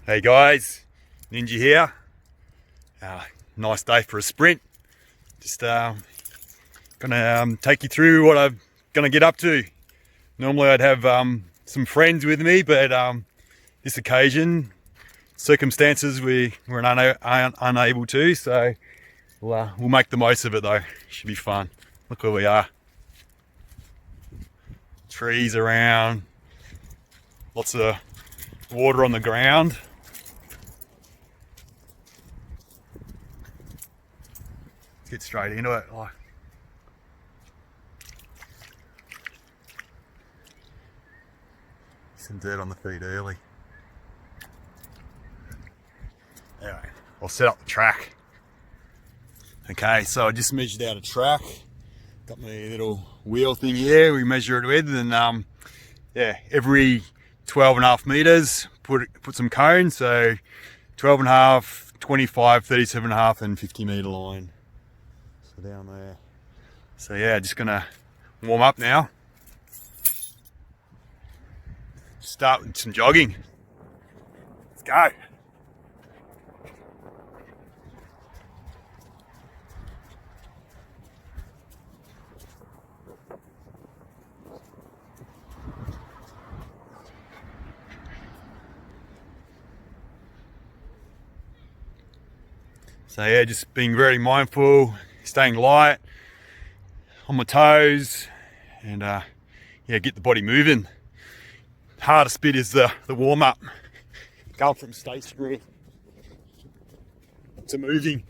Hey guys, Ninja here. Nice day for a sprint. Just gonna take you through what I'm gonna get up to. Normally I'd have some friends with me, but this occasion, circumstances we were unable to, so we'll make the most of it though. Should be fun. Look where we are. Trees around, lots of water on the ground. Let's get straight into it. Some dirt on the feet early. Anyway, I'll set up the track. Okay, so I just measured out a track. Got my little wheel thing here. We measure it with, and every 12.5 meters, put some cones. So 12.5, 25, 37.5, and 50 meter line. So down there. So yeah, just gonna warm up now. Start with some jogging. Let's go. So yeah, just being very mindful, staying light, on my toes, and get the body moving. Hardest bit is the warm up, going from stationary to moving.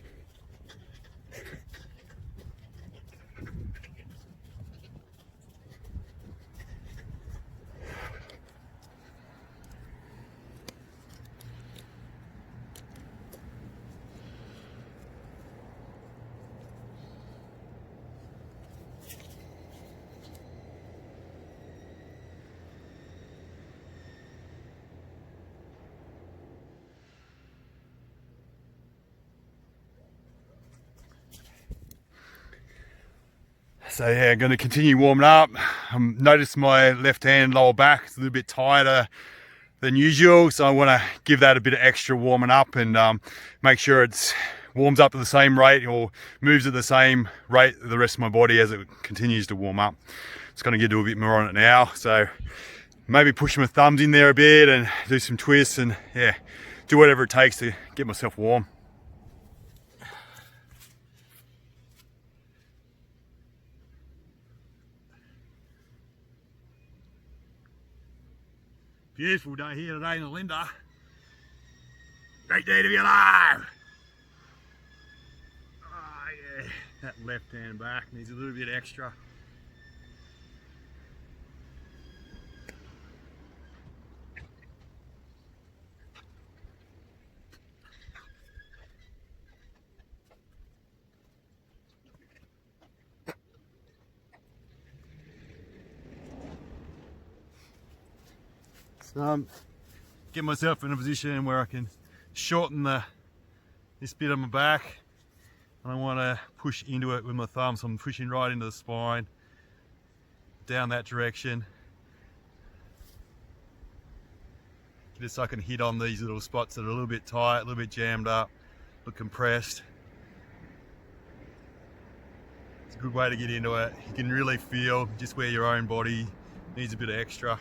So yeah, I'm going to continue warming up. Notice my left hand lower back is a little bit tighter than usual, so I want to give that a bit of extra warming up and make sure it's warms up at the same rate or moves at the same rate the rest of my body as it continues to warm up. It's going to get to a bit more on it now, so maybe push my thumbs in there a bit and do some twists and do whatever it takes to get myself warm. Beautiful day here today in the Linda. Great day to be alive. Oh yeah, that left hand back needs a little bit extra. So get myself in a position where I can shorten this bit of my back, and I want to push into it with my thumb, so I'm pushing right into the spine, down that direction, just so I can hit on these little spots that are a little bit tight, a little bit jammed up, look compressed. It's a good way to get into it. You can really feel just where your own body needs a bit of extra.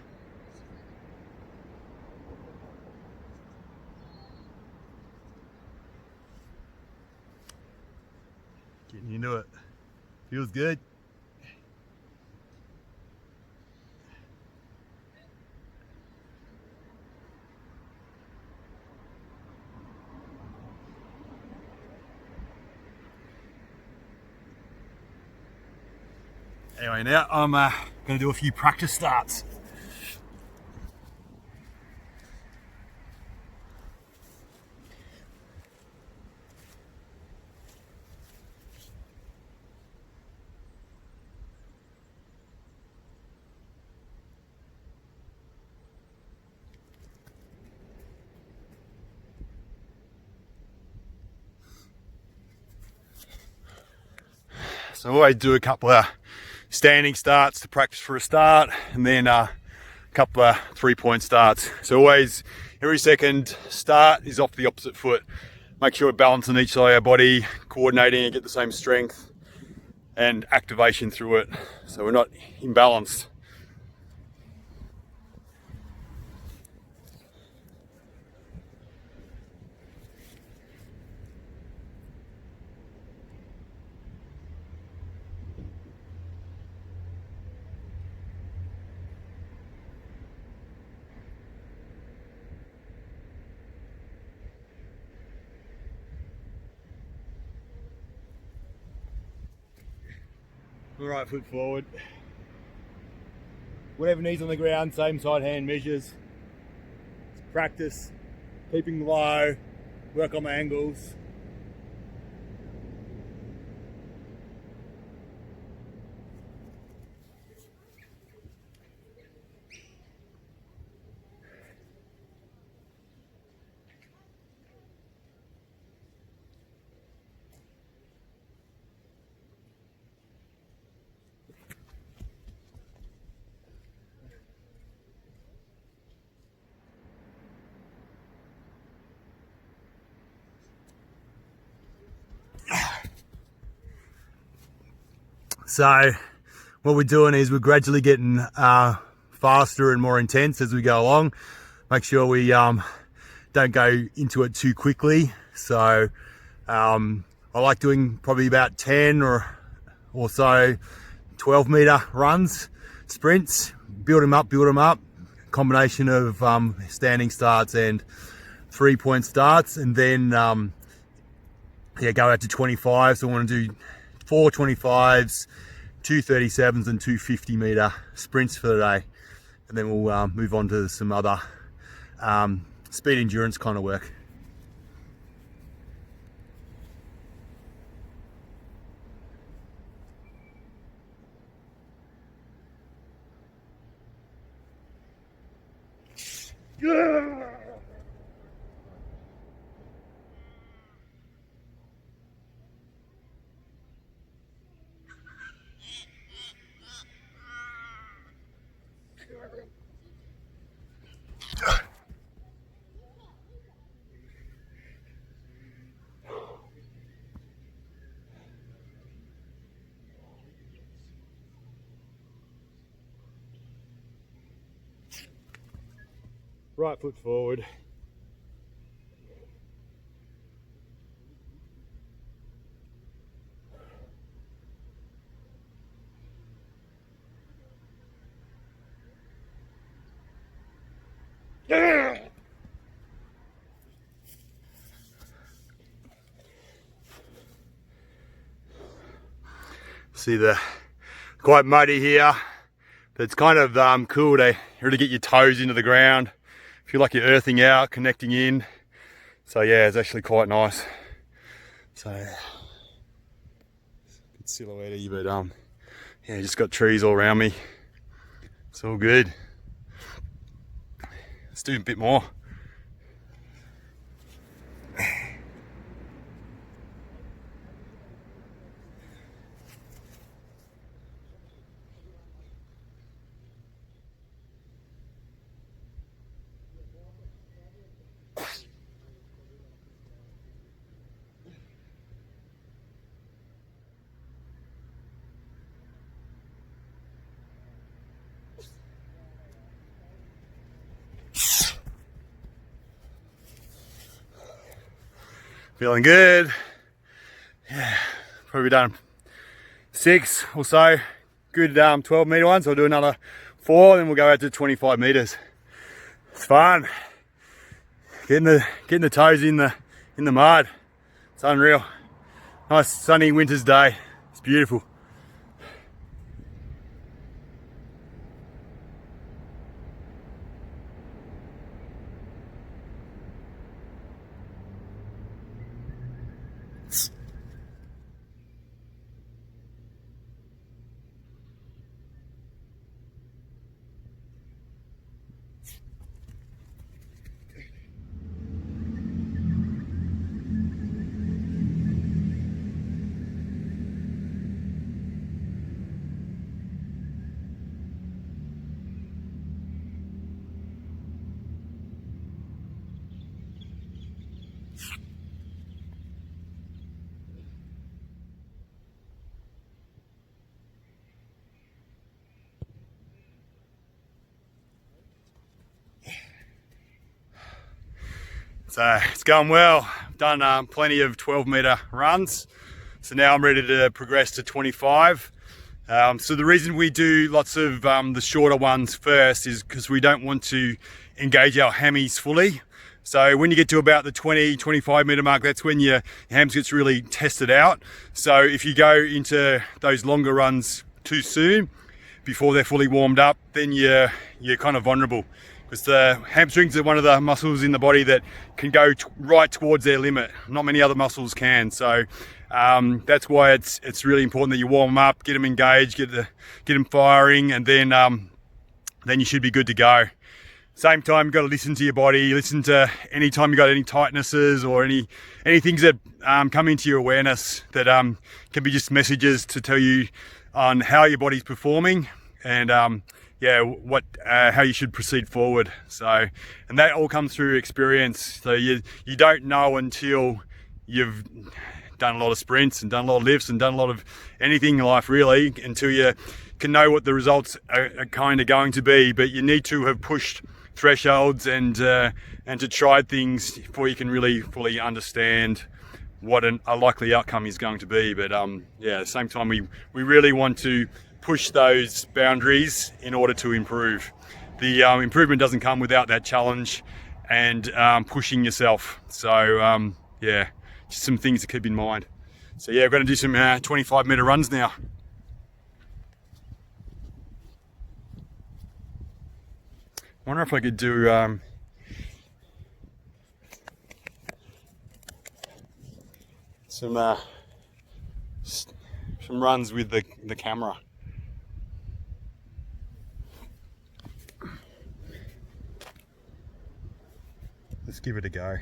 Getting into it. Feels good. Anyway, now I'm going to do a few practice starts. So I always do a couple of standing starts to practice for a start, and then a couple of 3-point starts. So always every second start is off the opposite foot. Make sure we're balancing each side of our body, coordinating and get the same strength and activation through it, so we're not imbalanced. Right foot forward. Whatever knees on the ground, same side hand measures. Practice, keeping low, work on my angles. So what we're doing is we're gradually getting faster and more intense as we go along. Make sure we don't go into it too quickly. So I like doing probably about 10 or so 12-meter runs, sprints, build them up, combination of standing starts and 3-point starts, and then go out to 25. So I want to do 4 25s, 2 37s and 2 50-meter sprints for the day, and then we'll move on to some other speed endurance kind of work. Right foot forward. See, the quite muddy here, but it's kind of cool to really get your toes into the ground. Feel like you're earthing out, connecting in. So yeah, it's actually quite nice. So a bit silhouette-y, but yeah, just got trees all around me. It's all good. Let's do a bit more. Feeling good. Yeah, probably done 6 or so. Good 12-meter ones. I'll do another 4, then we'll go out to 25 meters. It's fun. Getting the toes in the mud. It's unreal. Nice sunny winter's day. It's beautiful. So it's going well. I've done plenty of 12-meter runs. So now I'm ready to progress to 25. So the reason we do lots of the shorter ones first is because we don't want to engage our hammies fully. So when you get to about the 20-25 meter mark, that's when your hams gets really tested out. So if you go into those longer runs too soon, before they're fully warmed up, then you're kind of vulnerable. Because the hamstrings are one of the muscles in the body that can go right towards their limit. Not many other muscles can. So that's why it's really important that you warm them up, get them engaged, get them firing, and then you should be good to go. Same time, you've got to listen to your body. Listen to any time you got any tightnesses or any things that come into your awareness that can be just messages to tell you on how your body's performing and how you should proceed forward. So, and that all comes through experience. So you don't know until you've done a lot of sprints and done a lot of lifts and done a lot of anything in life really, until you can know what the results are kind of going to be. But you need to have pushed thresholds and to try things before you can really fully understand what a likely outcome is going to be. But at the same time, we really want to push those boundaries in order to improve. The improvement doesn't come without that challenge and pushing yourself. So just some things to keep in mind. So we're going to do some 25-meter runs now. I wonder if I could do some runs with the camera. Let's give it a go.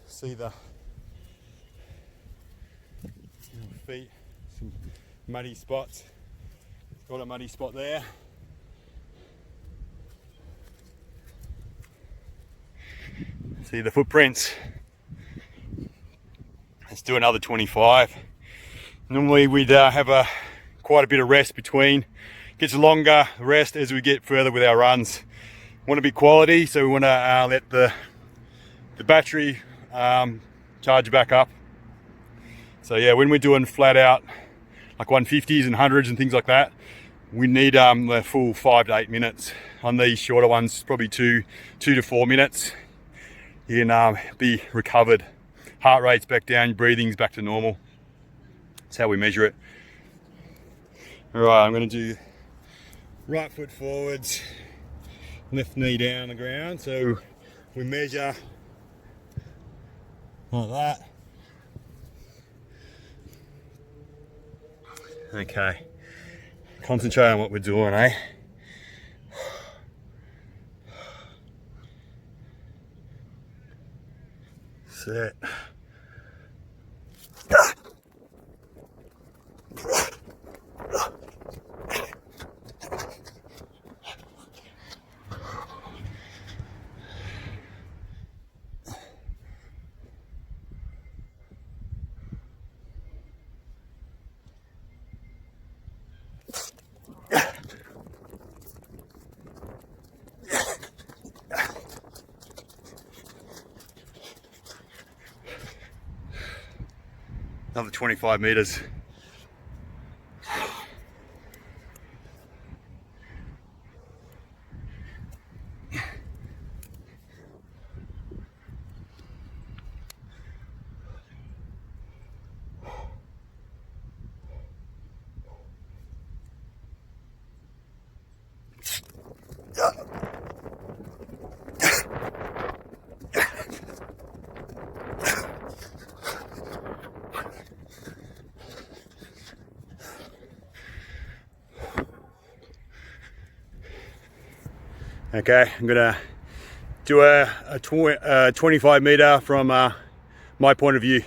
See the feet, some muddy spots. Got a muddy spot there. See the footprints. Let's do another 25. Normally we'd have quite a bit of rest between. Gets a longer rest as we get further with our runs. Want to be quality, so we want to let the battery charge back up. So when we're doing flat out like 150s and 100s and things like that, we need the full 5 to 8 minutes. On these shorter ones, probably 2 to 4 minutes. You can be recovered. Heart rate's back down, breathing's back to normal. That's how we measure it. All right, I'm going to do right foot forwards, left knee down the ground. So we measure like that. Okay, concentrate on what we're doing, eh? Set. Another 25 meters. Okay, I'm gonna do a 25 meter from my point of view.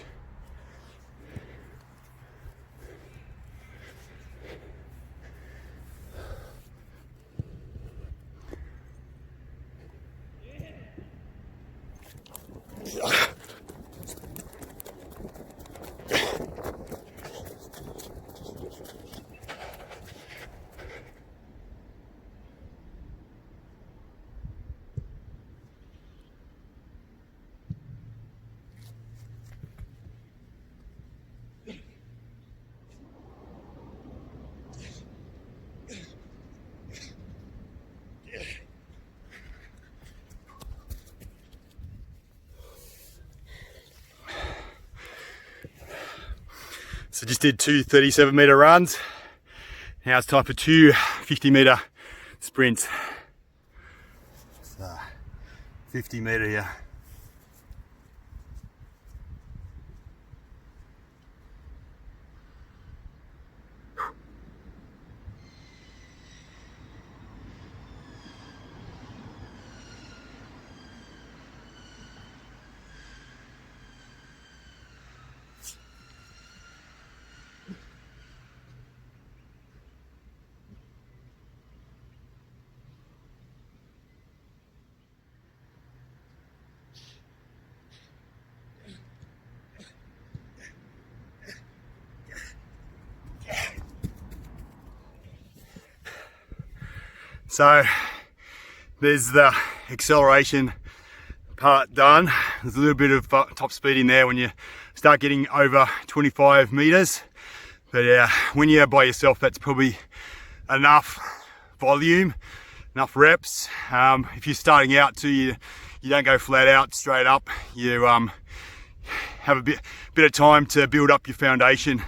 So just did two 37 meter runs. Now it's time for two 50 meter sprints. So 50 meter here. So there's the acceleration part done. There's a little bit of top speed in there when you start getting over 25 meters. But when you're by yourself, that's probably enough volume, enough reps. If you're starting out too, you don't go flat out straight up. You have a bit of time to build up your foundation.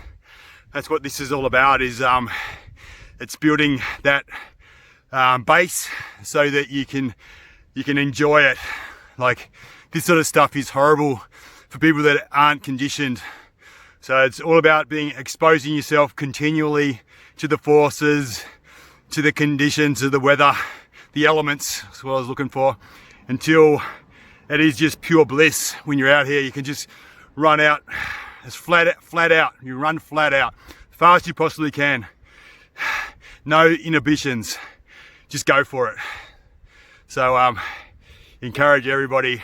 That's what this is all about. Is it's building that base so that you can enjoy it. Like, this sort of stuff is horrible for people that aren't conditioned. So it's all about exposing yourself continually to the forces, to the conditions, to the weather, the elements. That's what I was looking for, until it is just pure bliss. When you're out here, you can just run out as flat out. You run flat out, as fast as you possibly can. No inhibitions. Just go for it. So encourage everybody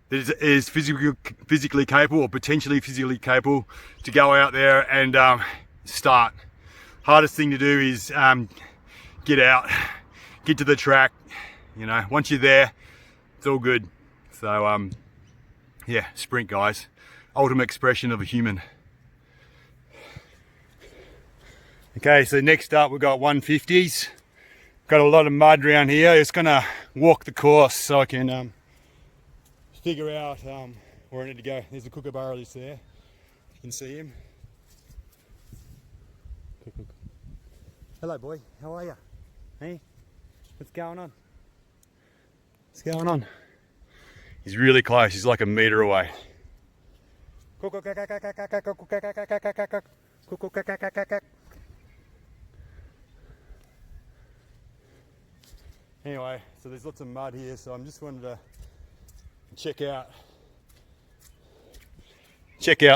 that is physically capable, or potentially physically capable, to go out there and start. Hardest thing to do is get out, get to the track. You know, once you're there, it's all good. So yeah, sprint, guys. Ultimate expression of a human. Okay, so next up we've got 150s. Got a lot of mud around here. It's gonna walk the course so I can figure out where I need to go. There's a kookaburra just there. You can see him. Hello, boy. How are you? Hey, what's going on? What's going on? He's really close. He's like a meter away. Anyway, so there's lots of mud here, so I'm just wanted to check out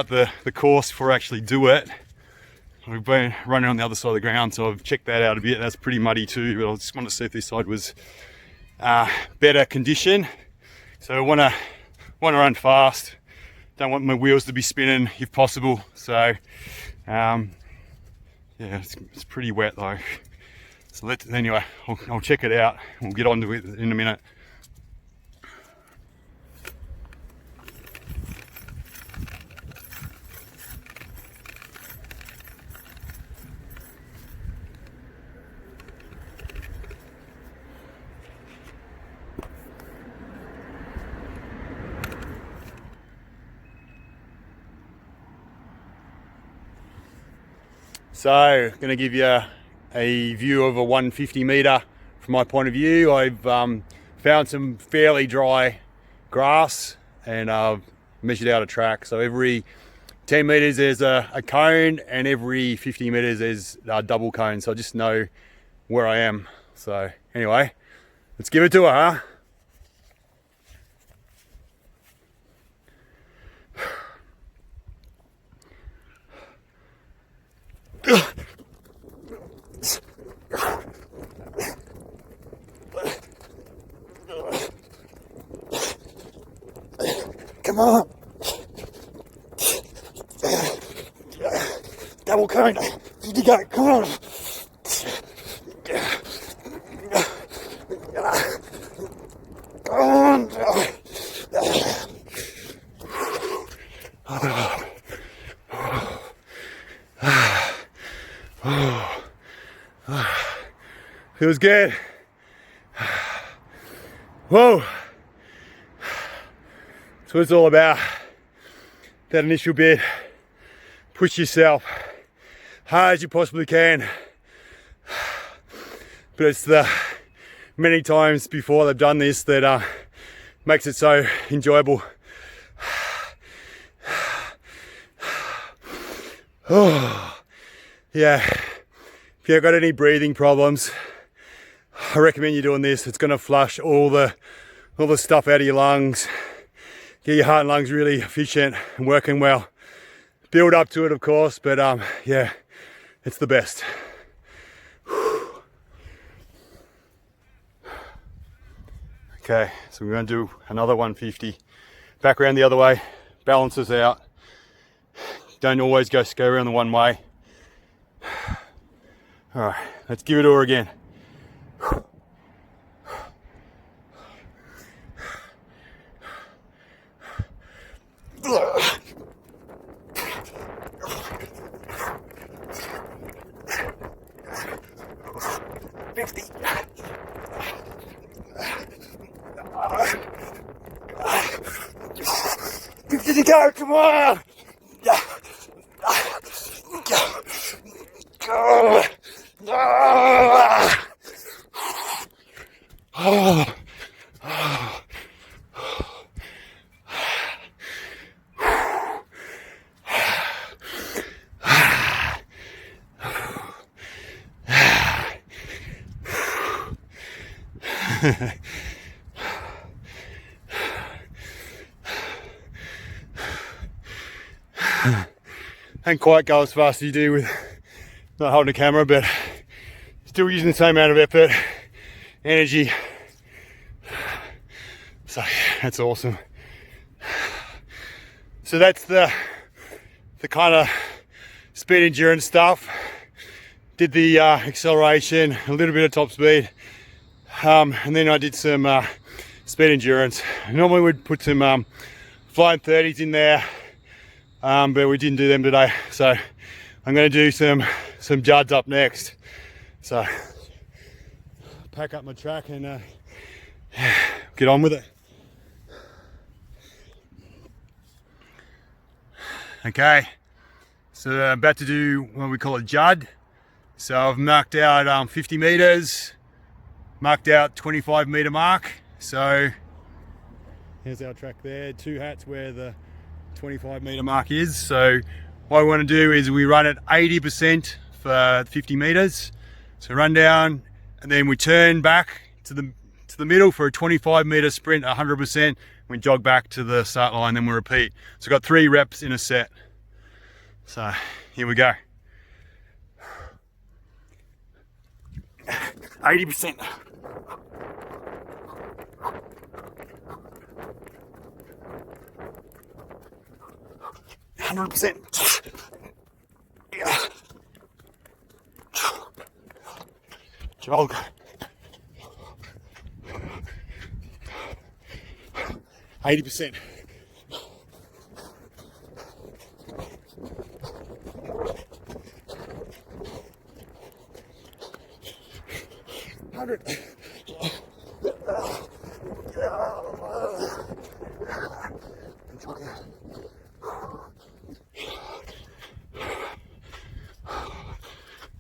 the course before I actually do it. We've been running on the other side of the ground, so I've checked that out a bit. That's pretty muddy too, but I just wanted to see if this side was better condition. So I want to run fast. Don't want my wheels to be spinning if possible. So yeah, it's pretty wet though. So anyway, I'll check it out. We'll get on to it in a minute. So, going to give you a view of a 150 meter from my point of view. I've found some fairly dry grass and I've measured out a track. So every 10 meters there's a cone, and every 50 meters there's a double cone. So I just know where I am. So anyway, Let's give it to her, huh? Come on. Double cone. You go. Come on. Come on. Feels good. Whoa. That's what it's all about. That initial bit. Push yourself hard as you possibly can. But it's the many times before they've done this that makes it so enjoyable. Oh, yeah. If you've got any breathing problems, I recommend you doing this. It's going to flush all the stuff out of your lungs, get your heart and lungs really efficient and working well. Build up to it, of course, but yeah, it's the best. Okay, so we're going to do another 150. Back around the other way, balances out. Don't always go around the one way. All right, let's give it to her again. Give it go, come on! Ain't quite go as fast as you do with not holding a camera, but still using the same amount of effort, energy. So that's awesome. So that's the kind of speed endurance stuff. Did the acceleration, a little bit of top speed, and then I did some speed endurance. Normally we'd put some flying 30s in there, but we didn't do them today. So I'm going to do some Judds up next. So pack up my track and get on with it. Okay, so I'm about to do what we call a Judd. So I've marked out 50 meters, marked out 25 meter mark. So here's our track there, 2 hats where the 25 meter mark is. So what we want to do is we run at 80% for 50 meters. So run down and then we turn back to the middle for a 25 meter sprint, 100%. We jog back to the start line, then we repeat. So we've got 3 reps in a set. So here we go. 80%. 100%. Yeah. Jog. 80%.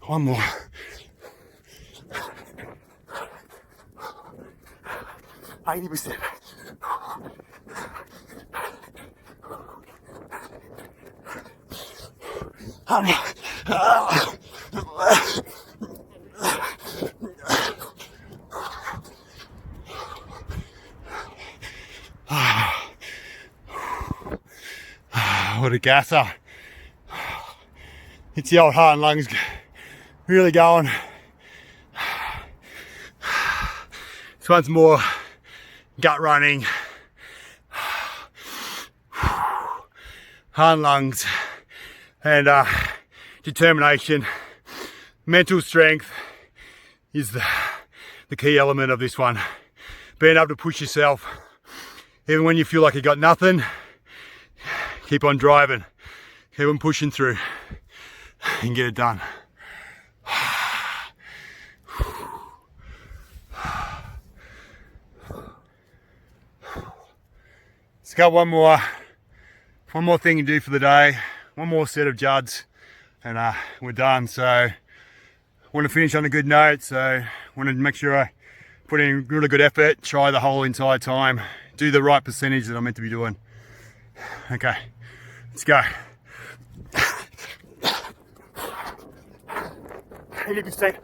One more. 80%. what a gasser. It's the old heart and lungs really going. This one's more gut running. Heart and lungs and determination. Mental strength is the key element of this one. Being able to push yourself even when you feel like you got nothing. Keep on driving, keep on pushing through and get it done. It's got one more thing to do for the day, one more set of juds, and we're done. So I want to finish on a good note, so I want to make sure I put in really good effort, try the whole entire time, do the right percentage that I'm meant to be doing. Okay, let's go. 80%.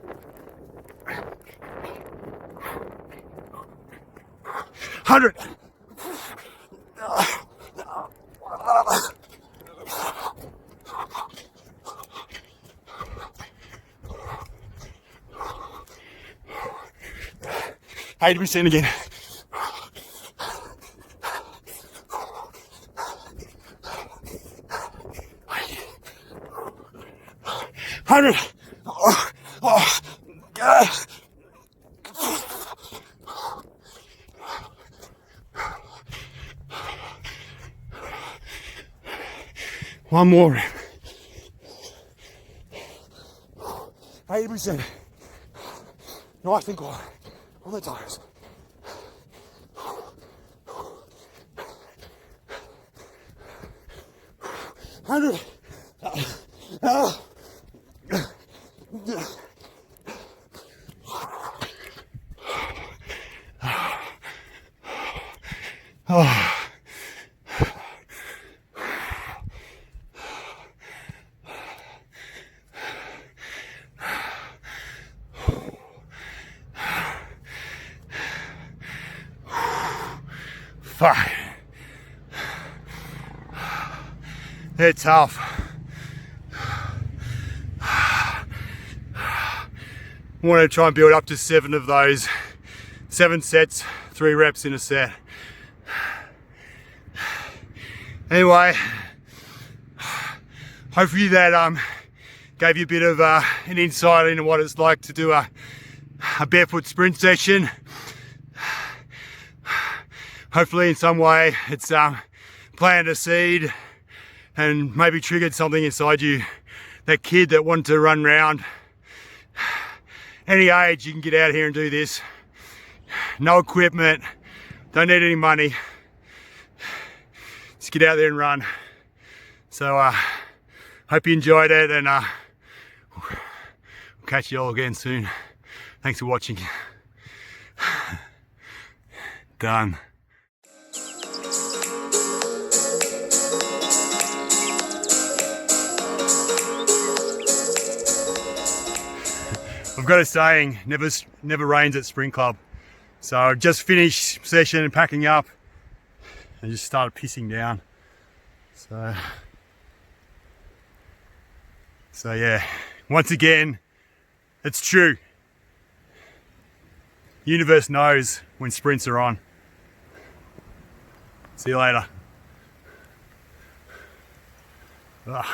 100. 80% again. 100. God. One more rep. 80%. Nice and quiet. On the toes. 100. Fuck. They're tough. I want to try and build up to 7 of those. 7 sets, 3 reps in a set. Anyway, hopefully that gave you a bit of an insight into what it's like to do a barefoot sprint session. Hopefully in some way it's planted a seed and maybe triggered something inside you. That kid that wanted to run around. Any age you can get out here and do this. No equipment, don't need any money. Just get out there and run. So hope you enjoyed it, and we'll catch you all again soon. Thanks for watching. Done. I've got a saying, never rains at Sprint Club. So I've just finished session and packing up and just started pissing down. So yeah, once again, it's true. Universe knows when sprints are on. See you later. Ugh.